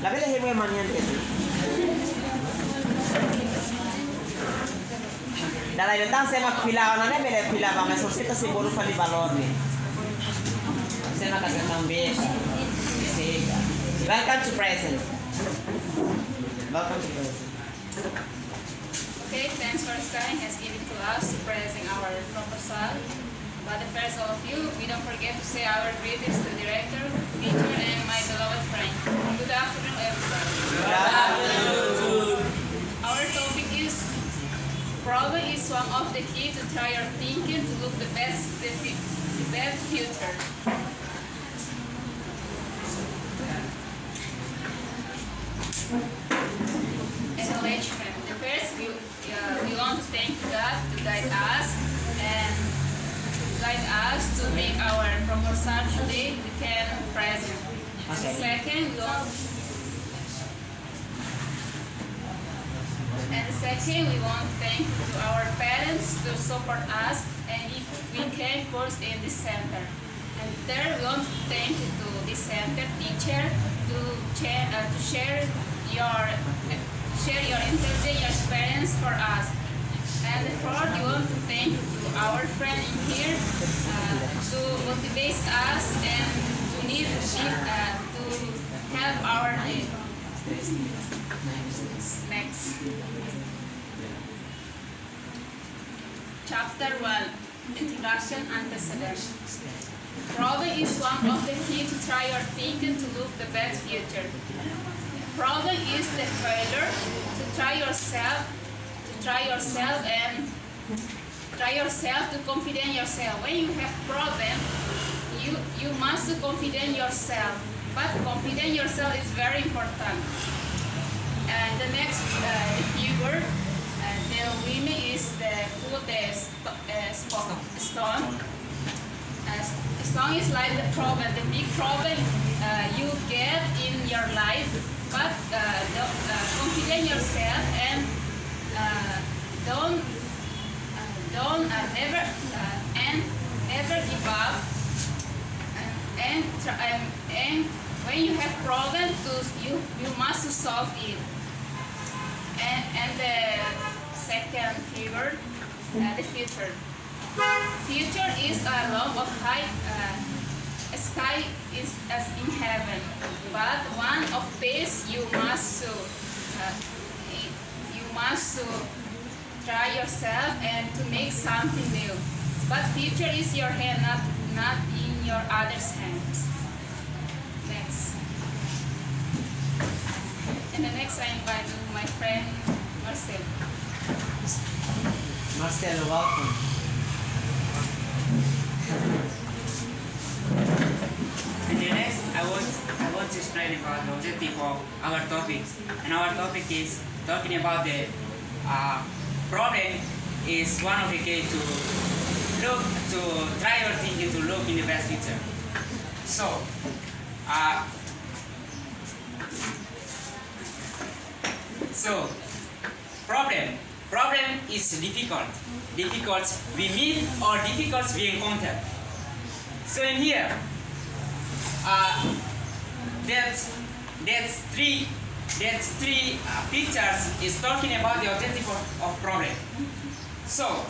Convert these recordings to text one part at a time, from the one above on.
Labi lah heboh manian itu. Dalam tentang saya mak pilawan ada beda pilawan nggak sosial kita sih baru kali balon nih. Saya nak agak tambah. Welcome to present. Welcome to present. Okay, thanks for studying has given to us praising our proposal. But first of you, we don't forget to say our greetings to director, teacher, and my beloved friend. Good afternoon, everybody. Good afternoon. Our topic is problem is one of the key to try your thinking to look the best future. Acknowledgement. The first, we want to thank God to guide us and guide us to make our proposal today we can present. Okay. Second, we want to thank to our parents to support us and if we can course in this center. And third, we want to thank to the center teacher to share your intelligence, your experience for us. And fourth, we want to thank to our friend in here to motivate us and to help our need. Next. Chapter 1. Introduction Antecedents. Problem is one of the key to try your thinking to look the best future. Problem is the failure to try yourself and try yourself to confident yourself. When you have problem, you must confident yourself. But confident yourself is very important. And the next figure, the women is the stone. Stone is like the problem, the big problem you get in your life. But confident yourself and never give up. And when you have problems, you must solve it. And the second figure, the future. Future is a love of high sky is as in heaven, but one of this you must try yourself and to make something new. But future is your hand, not in your other's hands. Next. And the next I invite my friend Marcelho. Marcelho, welcome. And the next, I want to explain about the objective of our topic. And our topic is talking about the problem is one of the key to try your thinking to look in the best future. So, problem is difficult we meet or difficult we encounter. So in here, that's three pictures is talking about the objective of problem. So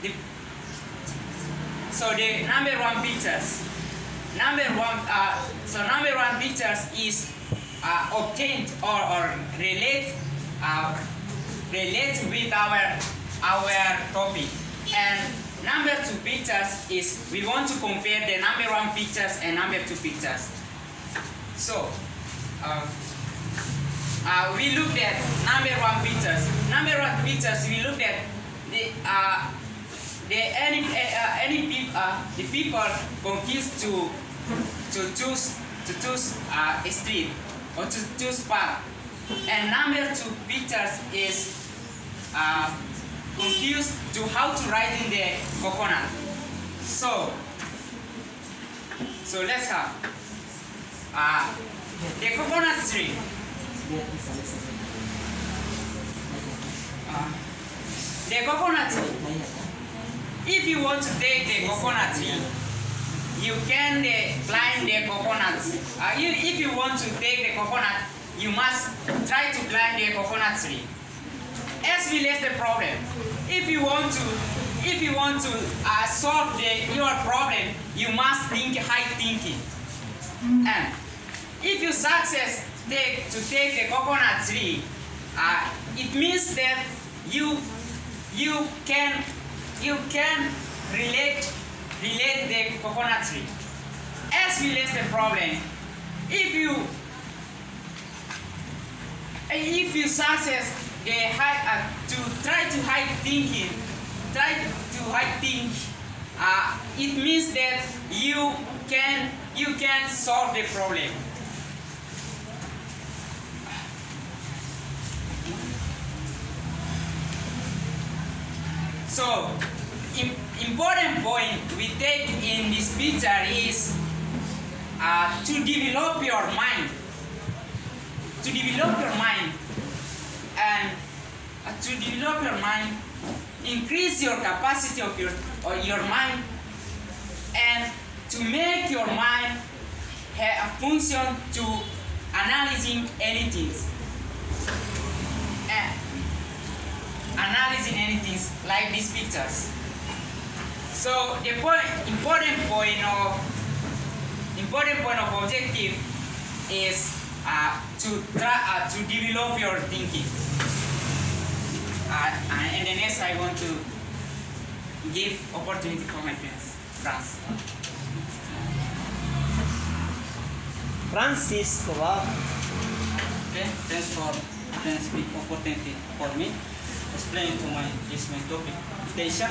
the number one pictures is obtained or relate with our topic, and number two pictures is we want to compare the number one pictures and number two pictures. So we looked at number one pictures. We looked at the people confused to choose a street or to choose path. And number two pictures is confused to how to ride in the coconut. So let's have the coconut tree. The coconut tree. if you want to take the coconut tree, you can climb the coconuts. If you want to take the coconut, you must try to climb the coconut tree. As well as the problem, if you want to solve your problem, you must think high thinking. And if you success to take the coconut tree, it means that you can relate the coconut tree. As well as the problem, if you success to try to high thinking, it means that you can solve the problem. So, important point we take in this picture is to develop your mind. To develop your mind and increase your capacity of your mind, and to make your mind have a function to analyzing anything. Analyzing anything like these pictures. So the important point of objective is to develop your thinking. And the next, I want to give opportunity for my friends. Francisco, wow. Okay, thanks for the opportunity for me. Explain to my topic, attention.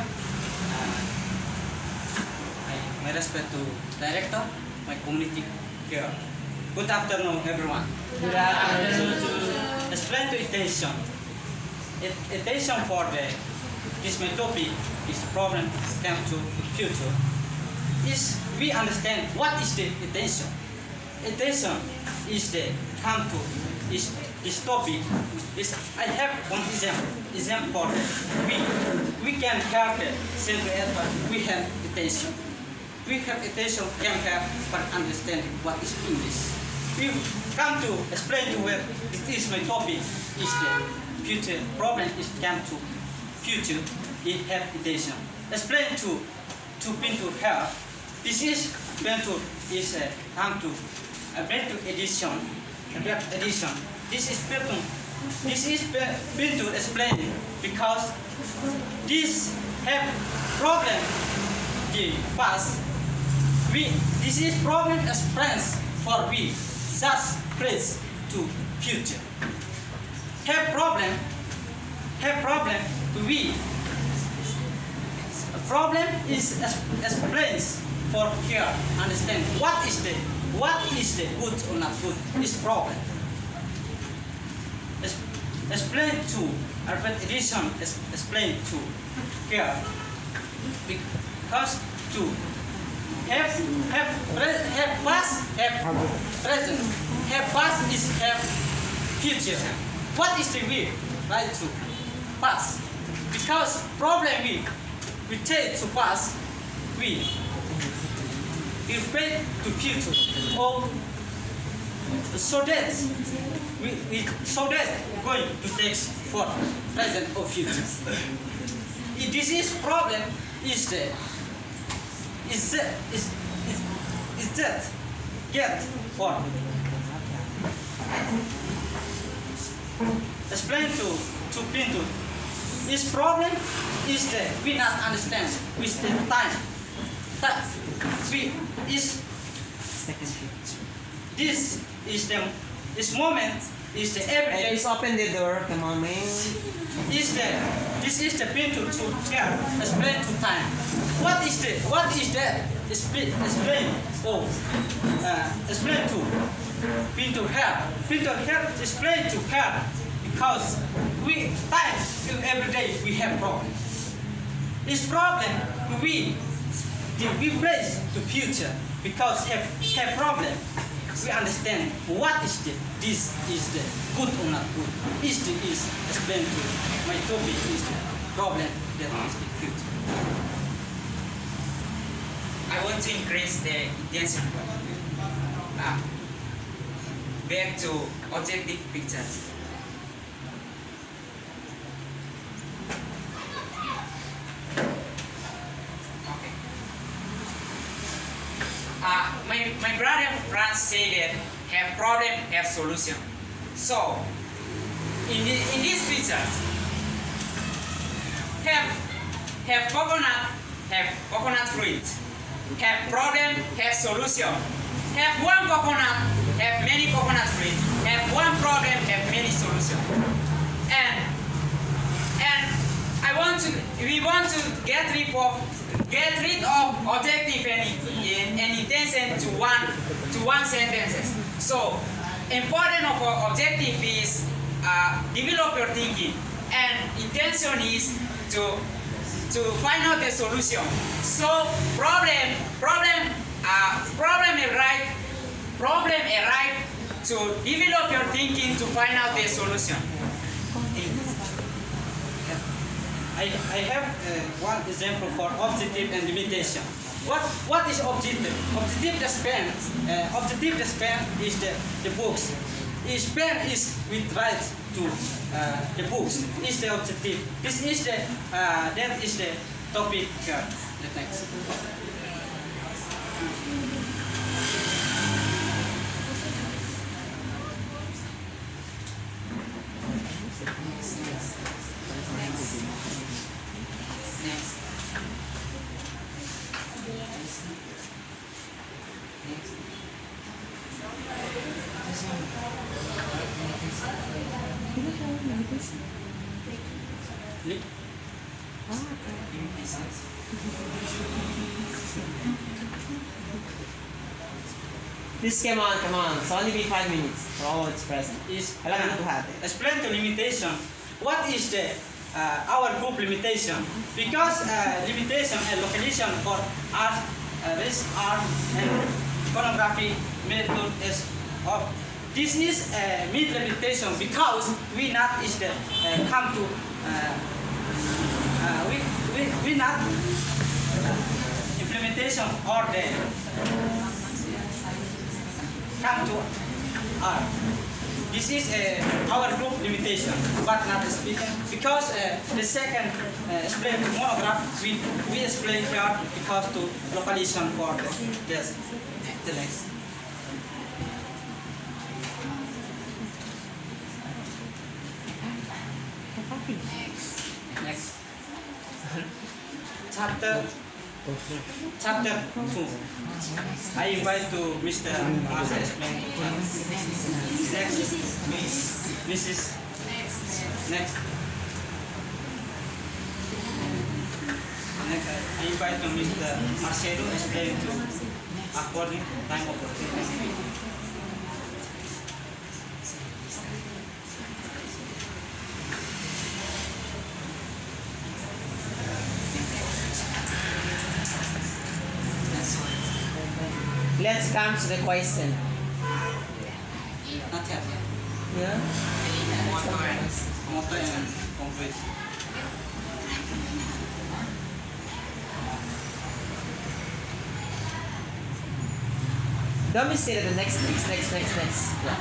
My respect to director, my community here. Good afternoon, everyone. Good afternoon. Explain to attention. Attention for this topic is problem come to future. Is we understand what is the attention. Attention is the come to this topic. I have one example. We can have the central effort. We have attention. We have attention, can have but understanding what is English. We come to explain to where it is my topic is the future problem is come to future. We have attention. Explain to Pinto here. This is Pinto is come to Pinto edition. This is Pinto. This is Pinto explaining because this have problem the past. This is problem explains for we just place to future. Have problem we. A problem is explains for here. Understand what is the good or not good is problem. Explain to Albert Edison. Explain to here because to have past, have present, have past is have future. What is the we right to past? Because problem we take to past, we refer to future. Or so that going to take for present or future. If this is problem is that get what? Explain to Pinto. This problem is that we not understand with the time. This is the this moment is the everyday. Please open the door, come on, man. This is the Pinto to here. Explain to time. What is that? Explain. Oh, explain to Pinto here. Pinto here explain to here because we time every day we have problem. This problem we place to future because have problem. We understand what is this is the good or not good. Is explained to my topic is the problem that is the future. I want to increase the intention. Back to objective pictures. Okay. My brother Franz said that have problem, have solution. So in these pictures, have coconut fruit, have problem, have solution. Have one coconut, have many coconut fruit. Have one problem, have many solutions. And we want to get rid of objective and intention to one sentences. So important of our objective is develop your thinking, and intention is to find out the solution. So problem arrive to develop your thinking to find out the solution. I have one example for objective and limitation. What is objective? Objective the span is the books. The span is with right to the books. Is the objective. This is the that is the topic. The next. Please come on. It's only be 5 minutes for all its present. Kailangan na tuhati. Explain the limitation. What is the our group limitation? Because limitation and localization for art, risk art and iconography method is of. This is a mid limitation because we not is the come to we not implementation or the come to art. This is our group limitation, but not speaking because the second explain monograph we explain here because to localization for the next. Next. Chapter 2. I invite to Mr. Marcia explain. Next. Mrs. Next. I invite to Mr. Marcelho explain to according time opportunity. Let's come to the question. Not yet. Yeah? Motor and complete. Don't be say the next. Yeah.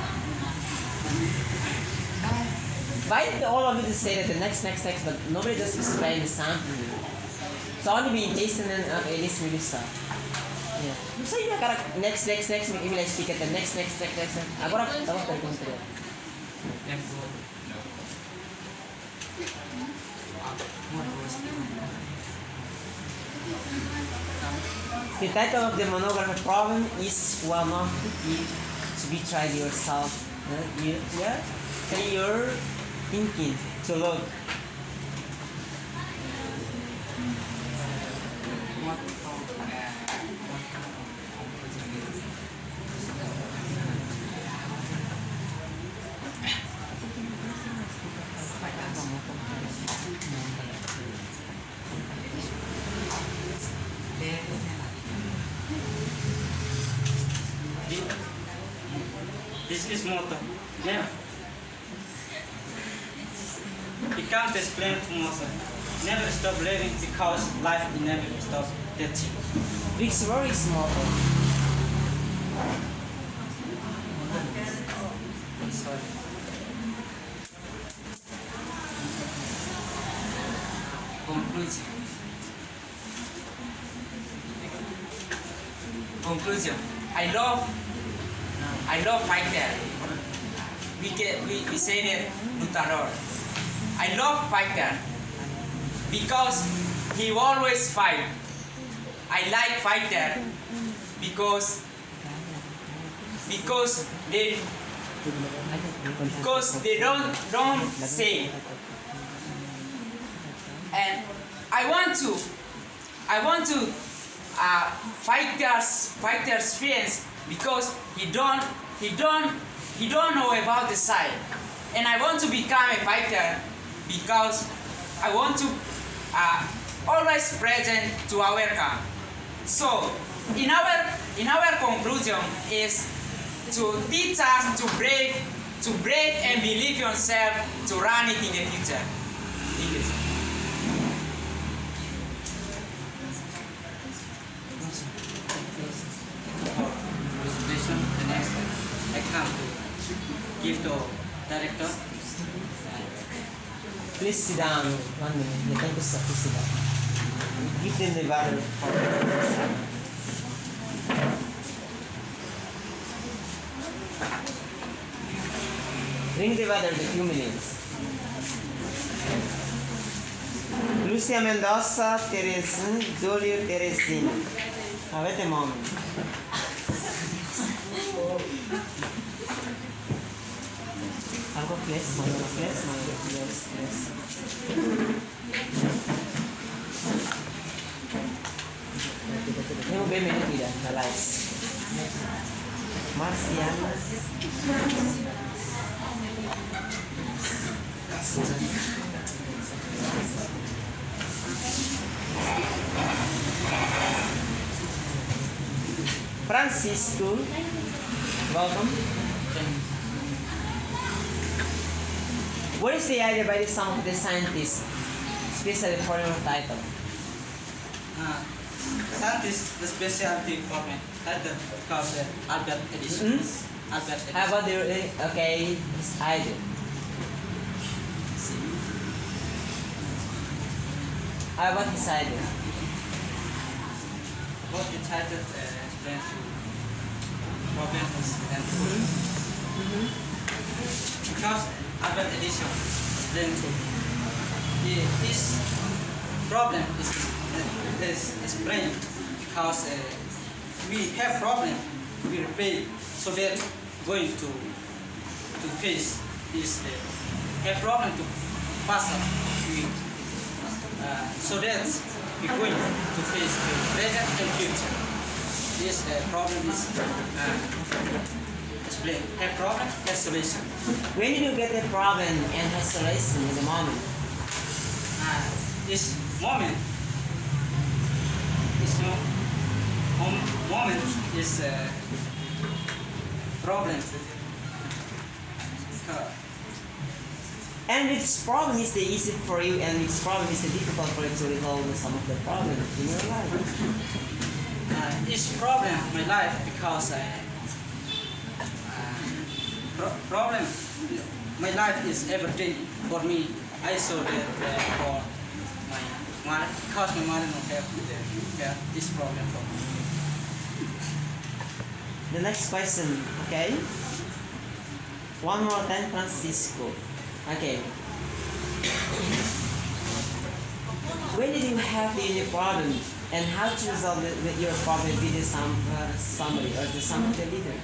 Why did all of you just say that the next, but nobody just explain the something? So only be in taste and then this really stuff. Yeah. So you got next, maybe let's speak at the next. Agora estamos perguntando. The title of the monograph problem is one of the key to be tried yourself. Clear thinking to look. This is motor. Yeah. You can't explain to motor. never stop living because life will never stop teaching. It's very small. Sorry. Conclusion. Conclusion. I love fighter. We say that luchador. I love fighter because he always fight. I like fighter because they don't say. And I want to fighters friends because he don't know about the side, and I want to become a fighter because I want to always present to our camp. So in our conclusion is to teach us to brave and believe yourself to run it in the future. English. Presentation, the next I come to give to director. Please sit down. 1 minute. You can just sit down. Give them the value. Bring the weather the few minutes. Lucia Mendoza, Teresin, Zolio Teresin. Avete momento. Algo flex, yes. Andiamo ben venire da live. Marciana. Francisco, welcome. What is the idea by some of the scientists, especially for your title? Scientist, the specialty for me, title called Albert Edison. Albert Edison. How about the, okay, his idea? How about his idea? What the title explains to problems and because Albert Edison explained to his problem is explained because we have problem we repair so that going to face is have problem to pass up so that we going to face the present and future. This problem is explained. Have problem, have solution. When did you get the problem and have solution in the moment? This moment is problem. And which problem is the easy for you and which problem is the difficult for you to resolve some of the problems in your life? This problem in my life because problem my life is everything for me. I saw that for my mother because my mother don't have this problem for me. The next question, okay? One more time, Francisco. Okay. When did you have the problem and how to resolve your problem with the summary or the sum of the leader?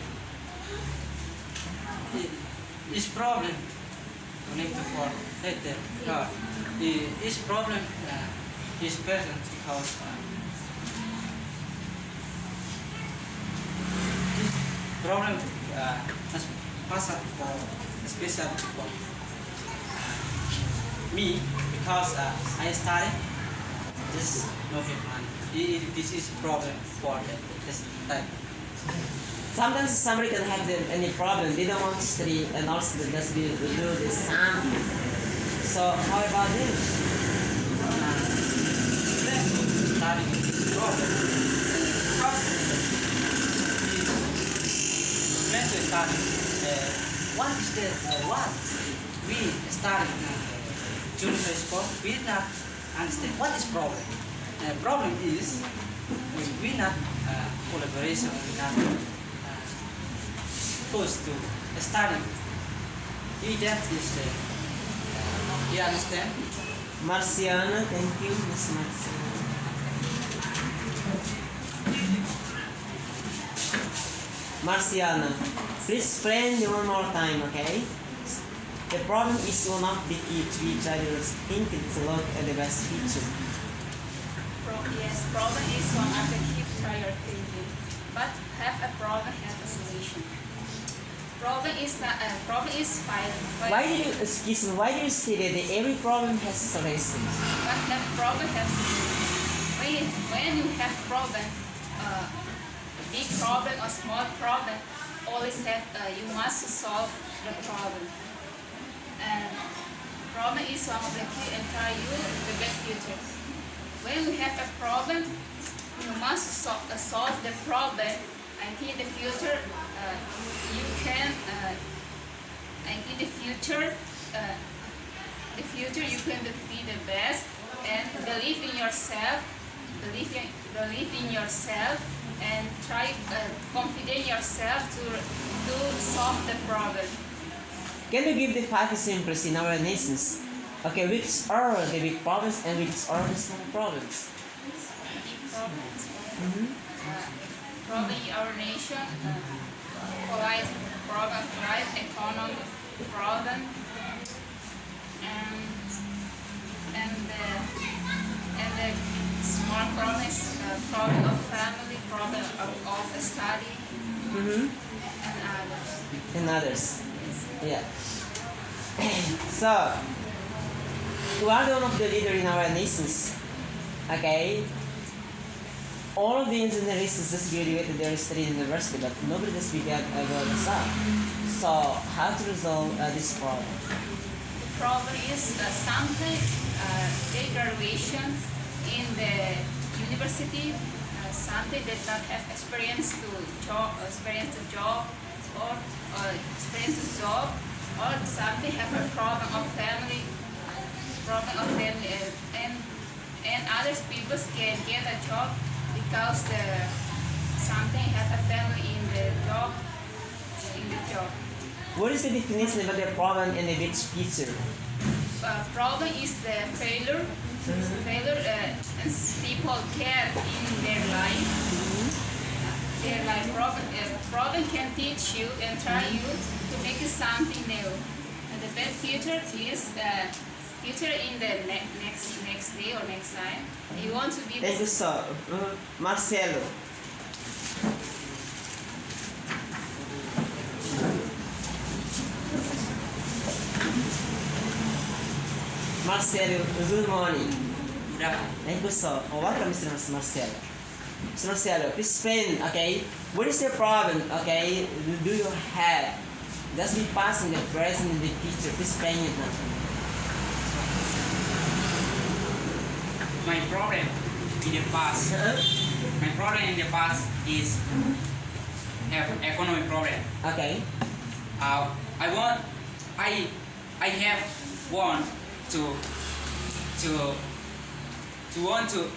This problem connected for later. This problem is present because this problem has passed for special for me because I study this money. This is problem for this type. Sometimes somebody can have any problem, they don't want to study and also just do the sum. So how about this? studying this problem, first we meant to study what is the what we study in junior school. We did not understand what is problem. Problem is we not collaboration, we not supposed to study. That is the you understand? Marciana, thank you, Miss Marciana. Marciana, please explain one more time, okay? The problem is will not be key to each other's thinking to look at the best feature. Yes, problem is one of the key to your thinking, but have a problem have a solution. Problem is file. Why do you, excuse me, why do you say that every problem has solutions? But that problem has when you have problem, big problem or small problem, always have you must solve the problem. And problem is one of the key and try you the best future. When you have a problem, you must solve the problem. I think the future you can. I think the future you can be the best and believe in yourself. Believe in yourself and try confident yourself to solve the problem. Can you give the 5 examples in our nations? Okay, which are the big problems and which are the small problems? Big problems. Problem in our nation, polite problem, right? Economic problem, and the small problem is problem of family, problem of study, and others. And others. Yeah. So, you are one of the leaders in our nations. Okay. All of the engineers just graduated their study in university, but nobody just began about the job. So, how to resolve this problem? The problem is something their graduation in the university, something that not have experience to job, or something have a problem of family, and other people can get a job because something have a family in the job. What is the definition about the problem and the big picture? Problem is the failure. Failure people get in their life. Their life problem can teach you and try you to make something new. And the best future is future in the next day or next time. You want to be. Thank you, sir. Marcelo. Marcelo, good morning. Thank you, sir. Welcome, Mr. Marcelo. Mr. Marcelo, please explain, okay, what is the problem, okay, do you have? Just be passing the present and the future. Please explain it now. My problem in the past. My problem in the past is have economic problem. Okay. I have want to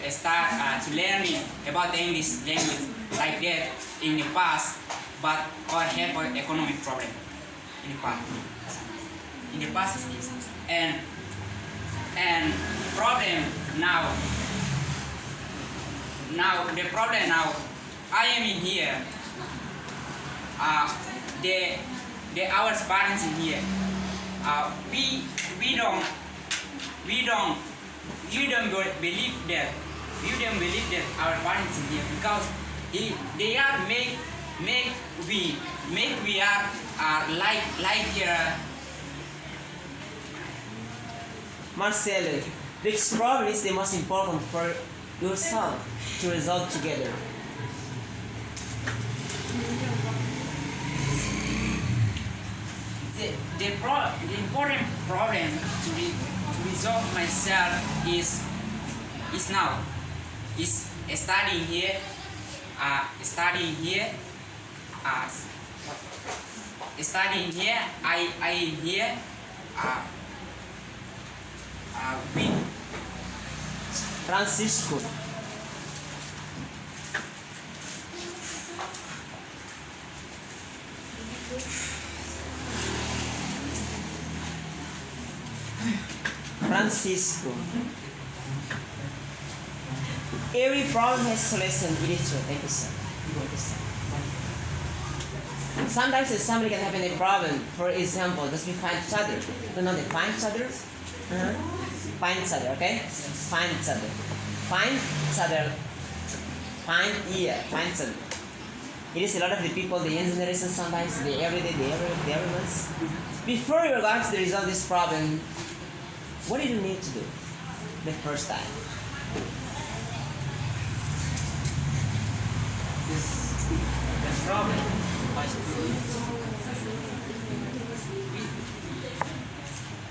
start to learning about English language like that in the past, but I have an economic problem in the past. In the past is this, and problem now. Now the problem now, I am in here. Our parents in here. We don't believe that our parents in here because they are make we are like Marcelo, which problem is the most important for yourself to resolve together? The important problem to resolve myself is now. is studying here, studying here, studying here. I here. We Francisco. Francisco. Every problem has solution. It is true. Thank you, sir. Thank you, sir. Sometimes if somebody can have a problem, for example, just we find each other. You know they find each other? Find each other, okay? Find each other. Find each other. Find each other. It is a lot of the people, the young generation sometimes, they every day, they every month. Before you are going to resolve this problem, what do you need to do the first time? The problem was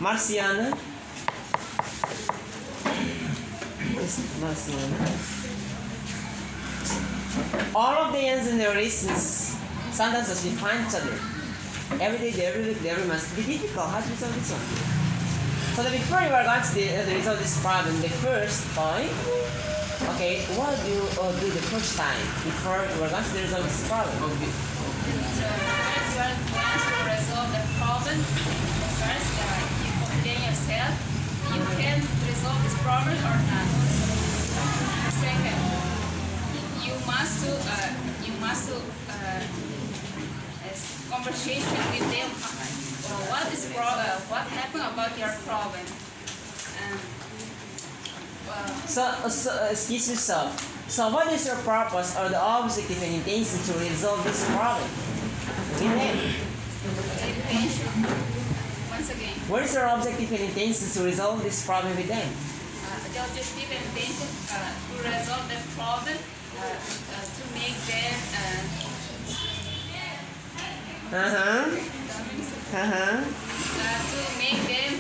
Marciana. Yes, Marciana. All of the young generations, sometimes as we find each other. Every day, every week, every month. It's difficult. How to resolve this one? So that before you are going to resolve this problem, the first point, okay, what do you do the first time before you are going to resolve this problem? First, you are going to resolve the problem. First, you complain yourself. You can resolve this problem or not. Second, you must conversation with them. What happened about your problem? Excuse yourself. So what is your purpose or the objective and intention to resolve this problem? Intention. Once again. What is your objective and intention to resolve this problem with them? The objective and intention to resolve the problem, to make them to make them